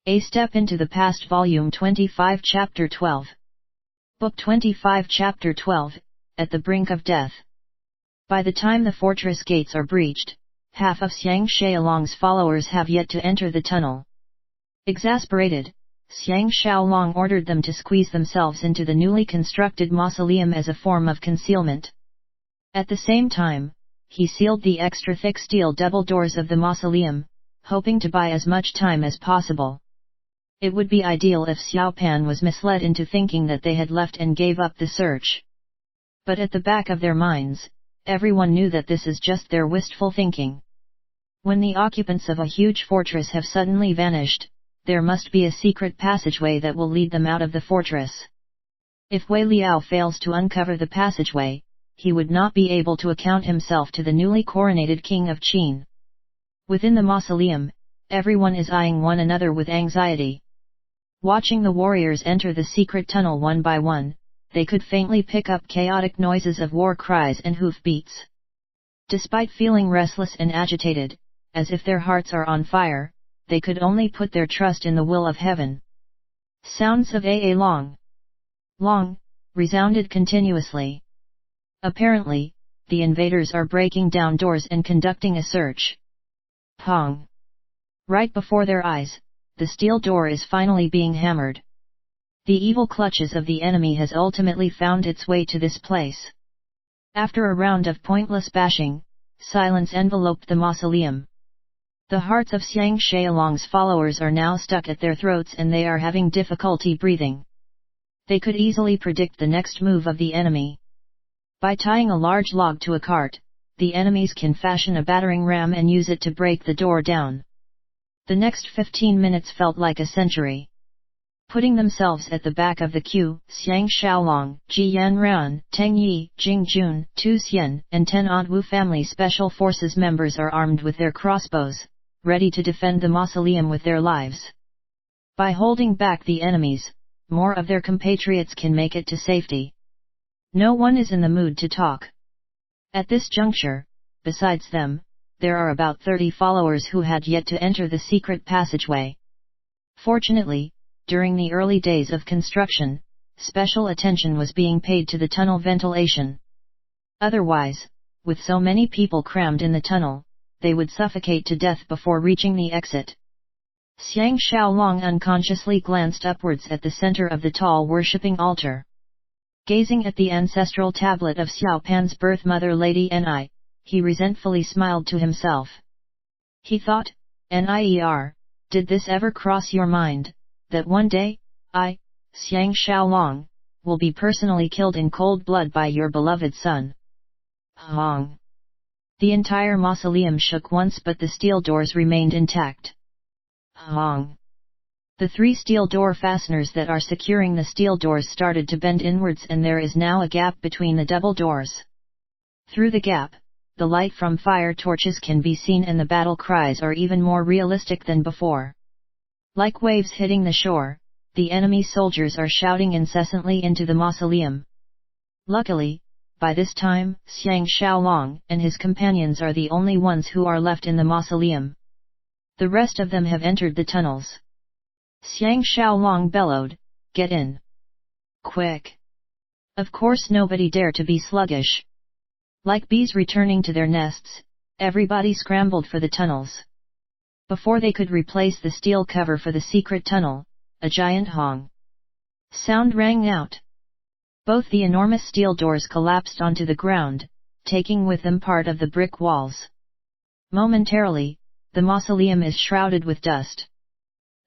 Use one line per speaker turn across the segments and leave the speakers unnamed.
A Step into the Past Volume 25 Chapter 12. Book 25 Chapter 12, At the Brink of Death. By the time the fortress gates are breached, half of Xiang Xiaolong's followers have yet to enter the tunnel. Exasperated, Xiang Xiaolong ordered them to squeeze themselves into the newly constructed mausoleum as a form of concealment. At the same time, he sealed the extra thick steel double doors of the mausoleum, hoping to buy as much time as possible. It would be ideal if Xiaopan was misled into thinking that they had left and gave up the search. But at the back of their minds, everyone knew that this is just their wistful thinking. When the occupants of a huge fortress have suddenly vanished, there must be a secret passageway that will lead them out of the fortress. If Wei Liao fails to uncover the passageway, he would not be able to account himself to the newly coronated king of Qin. Within the mausoleum, everyone is eyeing one another with anxiety. Watching the warriors enter the secret tunnel one by one, they could faintly pick up chaotic noises of war cries and hoofbeats. Despite feeling restless and agitated, as if their hearts are on fire, they could only put their trust in the will of heaven. Sounds of "a long, long" resounded continuously. Apparently, the invaders are breaking down doors and conducting a search. Pong! Right before their eyes, the steel door is finally being hammered. The evil clutches of the enemy has ultimately found its way to this place. After a round of pointless bashing, silence enveloped the mausoleum. The hearts of Xiang Xiaolong's followers are now stuck at their throats and they are having difficulty breathing. They could easily predict the next move of the enemy. By tying a large log to a cart, the enemies can fashion a battering ram and use it to break the door down. The next 15 minutes felt like a century. Putting themselves at the back of the queue, Xiang Xiaolong, Ji Yanran, Teng Yi, Jing Jun, Tu Xian, and 10 Wu family special forces members are armed with their crossbows, ready to defend the mausoleum with their lives. By holding back the enemies, more of their compatriots can make it to safety. No one is in the mood to talk. At this juncture, besides them, there are about 30 followers who had yet to enter the secret passageway. Fortunately, during the early days of construction, special attention was being paid to the tunnel ventilation. Otherwise, with so many people crammed in the tunnel, they would suffocate to death before reaching the exit. Xiang Xiaolong unconsciously glanced upwards at the center of the tall worshipping altar. Gazing at the ancestral tablet of Xiaopan's birth mother Lady Ni, he resentfully smiled to himself. He thought, "Nier, did this ever cross your mind, that one day, I, Xiang Xiaolong, will be personally killed in cold blood by your beloved son?" Hong! The entire mausoleum shook once but the steel doors remained intact. Hong! The 3 steel door fasteners that are securing the steel doors started to bend inwards and there is now a gap between the double doors. Through the gap, the light from fire torches can be seen and the battle cries are even more realistic than before. Like waves hitting the shore, the enemy soldiers are shouting incessantly into the mausoleum. Luckily, by this time, Xiang Xiaolong and his companions are the only ones who are left in the mausoleum. The rest of them have entered the tunnels. Xiang Xiaolong bellowed, "Get in! Quick!" Of course nobody dared to be sluggish. Like bees returning to their nests, everybody scrambled for the tunnels. Before they could replace the steel cover for the secret tunnel, a giant hong sound rang out. Both the enormous steel doors collapsed onto the ground, taking with them part of the brick walls. Momentarily, the mausoleum is shrouded with dust.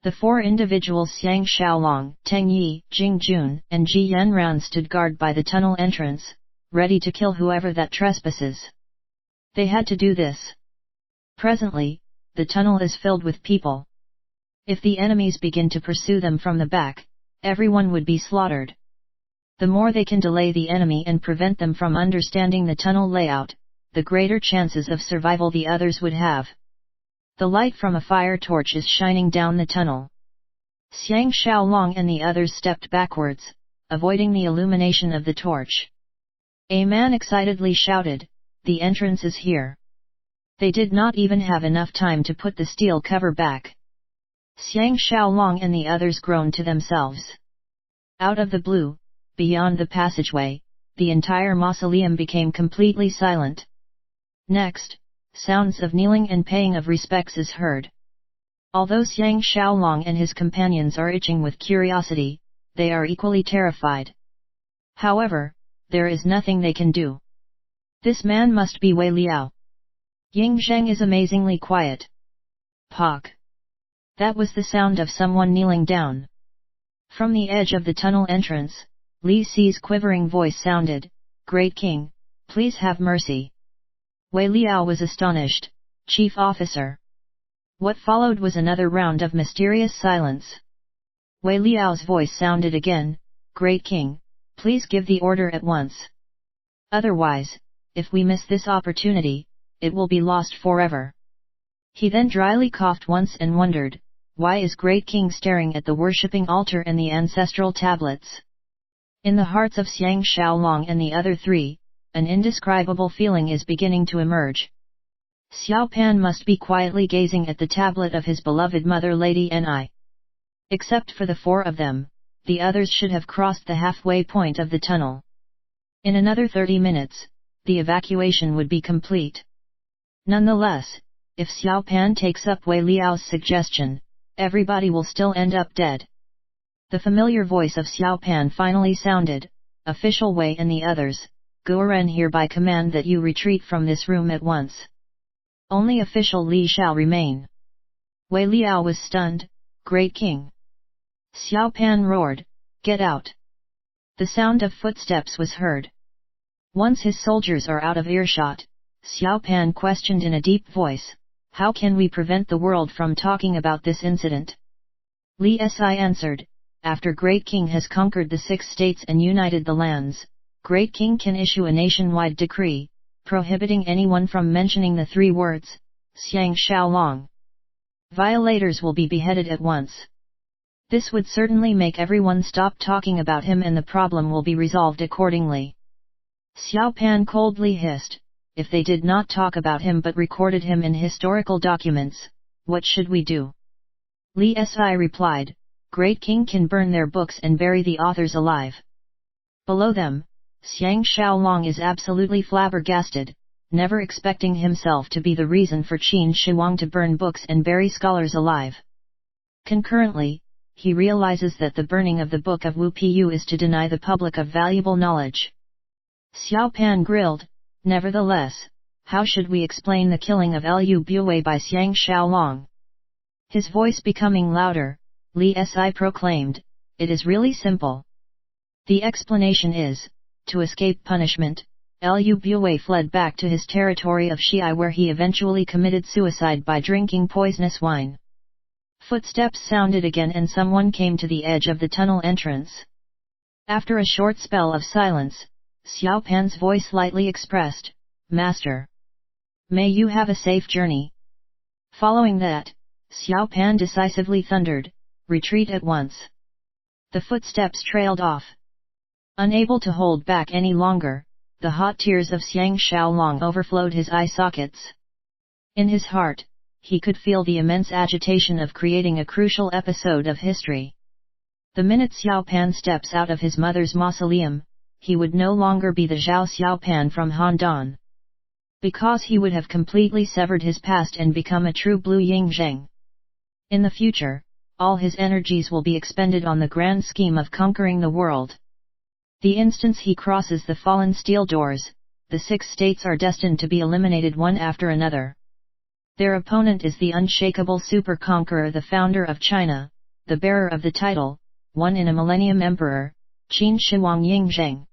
The 4 individuals Xiang Xiaolong, Teng Yi, Jing Jun, and Ji Yanran stood guard by the tunnel entrance, ready to kill whoever that trespasses. They had to do this. Presently, the tunnel is filled with people. If the enemies begin to pursue them from the back, everyone would be slaughtered. The more they can delay the enemy and prevent them from understanding the tunnel layout, the greater chances of survival the others would have. The light from a fire torch is shining down the tunnel. Xiang Xiaolong and the others stepped backwards, avoiding the illumination of the torch. A man excitedly shouted, "The entrance is here." They did not even have enough time to put the steel cover back. Xiang Xiaolong and the others groaned to themselves. Out of the blue, beyond the passageway, the entire mausoleum became completely silent. Next, sounds of kneeling and paying of respects is heard. Although Xiang Xiaolong and his companions are itching with curiosity, they are equally terrified. However, there is nothing they can do. This man must be Wei Liao. Ying Zheng is amazingly quiet. Pock! That was the sound of someone kneeling down. From the edge of the tunnel entrance, Li Si's quivering voice sounded, "Great King, please have mercy." Wei Liao was astonished, "Chief Officer." What followed was another round of mysterious silence. Wei Liao's voice sounded again, "Great King, please give the order at once. Otherwise, if we miss this opportunity, it will be lost forever." He then dryly coughed once and wondered, why is Great King staring at the worshipping altar and the ancestral tablets? In the hearts of Xiang Xiaolong and the other three, an indescribable feeling is beginning to emerge. Xiao Pan must be quietly gazing at the tablet of his beloved mother Lady Ni. Except for the four of them, the others should have crossed the halfway point of the tunnel. In another 30 minutes, the evacuation would be complete. Nonetheless, if Xiao Pan takes up Wei Liao's suggestion, everybody will still end up dead. The familiar voice of Xiao Pan finally sounded, "Official Wei and the others, Guoren hereby command that you retreat from this room at once. Only official Li shall remain." Wei Liao was stunned, "Great King!" Xiao Pan roared, "Get out!" The sound of footsteps was heard. Once his soldiers are out of earshot, Xiao Pan questioned in a deep voice, "How can we prevent the world from talking about this incident?" Li Si answered, "After Great King has conquered the 6 states and united the lands, Great King can issue a nationwide decree, prohibiting anyone from mentioning the 3 words, Xiang Xiaolong. Violators will be beheaded at once. This would certainly make everyone stop talking about him and the problem will be resolved accordingly." Xiao Pan coldly hissed, "If they did not talk about him but recorded him in historical documents, what should we do?" Li Si replied, "Great King can burn their books and bury the authors alive." Below them, Xiang Xiaolong is absolutely flabbergasted, never expecting himself to be the reason for Qin Shi Huang to burn books and bury scholars alive. Concurrently, he realizes that the burning of the Book of Wu Pu is to deny the public of valuable knowledge. Xiao Pan grilled, "Nevertheless, how should we explain the killing of Liu Buwei by Xiang Xiaolong?" His voice becoming louder, Li Si proclaimed, "It is really simple. The explanation is, to escape punishment, Liu Buwei fled back to his territory of Xi'ai where he eventually committed suicide by drinking poisonous wine." Footsteps sounded again and someone came to the edge of the tunnel entrance. After a short spell of silence, Xiao Pan's voice lightly expressed, "Master, may you have a safe journey." Following that, Xiao Pan decisively thundered, "Retreat at once." The footsteps trailed off. Unable to hold back any longer, the hot tears of Xiang Xiaolong overflowed his eye sockets. In his heart, he could feel the immense agitation of creating a crucial episode of history. The minute Xiao Pan steps out of his mother's mausoleum, he would no longer be the Zhao Xiao Pan from Handan. Because he would have completely severed his past and become a true blue Ying Zheng. In the future, all his energies will be expended on the grand scheme of conquering the world. The instant he crosses the fallen steel doors, the 6 states are destined to be eliminated one after another. Their opponent is the unshakable super conqueror, the founder of China, the bearer of the title, one in a millennium emperor, Qin Shi Huang Ying Zheng.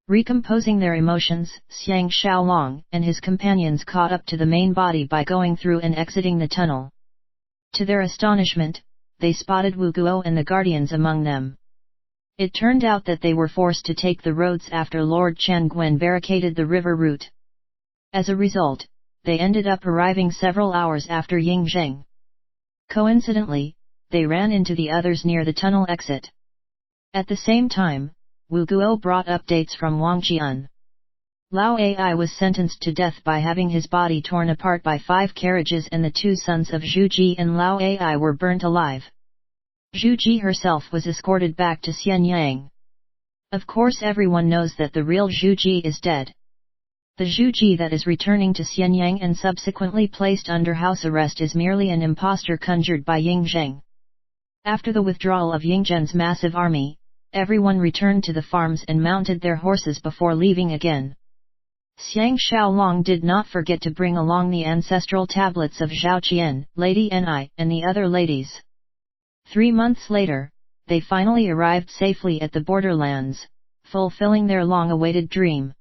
Recomposing their emotions, Xiang Xiaolong and his companions caught up to the main body by going through and exiting the tunnel. To their astonishment, they spotted Wu Guo and the guardians among them. It turned out that they were forced to take the roads after Lord Changwen barricaded the river route. As a result, they ended up arriving several hours after Ying Zheng. Coincidentally, they ran into the others near the tunnel exit. At the same time, Wu Guo brought updates from Wang Jian. Lao Ai was sentenced to death by having his body torn apart by 5 carriages, and the 2 sons of Zhu Ji and Lao Ai were burnt alive. Zhu Ji herself was escorted back to Xianyang. Of course everyone knows that the real Zhu Ji is dead. The Zhu Ji that is returning to Xianyang and subsequently placed under house arrest is merely an impostor conjured by Ying Zheng. After the withdrawal of Ying Zhen's massive army, everyone returned to the farms and mounted their horses before leaving again. Xiang Xiaolong did not forget to bring along the ancestral tablets of Zhao Qian, Lady Ni, and the other ladies. 3 months later, they finally arrived safely at the borderlands, fulfilling their long-awaited dream.